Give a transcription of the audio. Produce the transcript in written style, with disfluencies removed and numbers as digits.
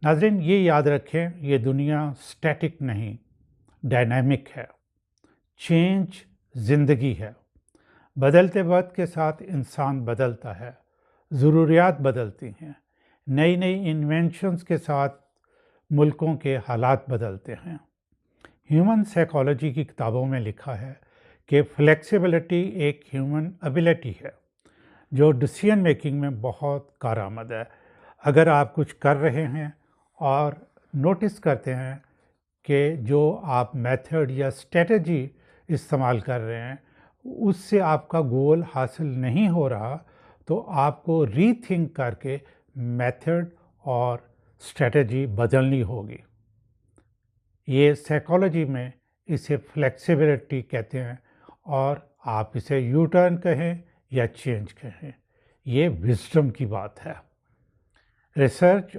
ناظرین یہ یاد رکھیں، یہ دنیا سٹیٹک نہیں، ڈائنامک ہے۔ چینج زندگی ہے۔ بدلتے وقت کے ساتھ انسان بدلتا ہے، ضروریات بدلتی ہیں، نئی نئی انوینشنز کے ساتھ ملکوں کے حالات بدلتے ہیں۔ ہیومن سائیکالوجی کی کتابوں میں لکھا ہے کہ فلیکسیبلٹی ایک ہیومن ایبلٹی ہے جو ڈیسیژن میکنگ میں بہت کارآمد ہے۔ اگر آپ کچھ کر رہے ہیں اور نوٹس کرتے ہیں کہ جو آپ میتھڈ یا اسٹریٹجی استعمال کر رہے ہیں اس سے آپ کا گول حاصل نہیں ہو رہا، تو آپ کو ری تھنک کر کے میتھڈ اور اسٹریٹجی بدلنی ہوگی۔ یہ سائیکالوجی میں اسے فلیکسیبلٹی کہتے ہیں، اور آپ اسے یو ٹرن کہیں یا چینج کہیں، یہ وزڈم کی بات ہے۔ ریسرچ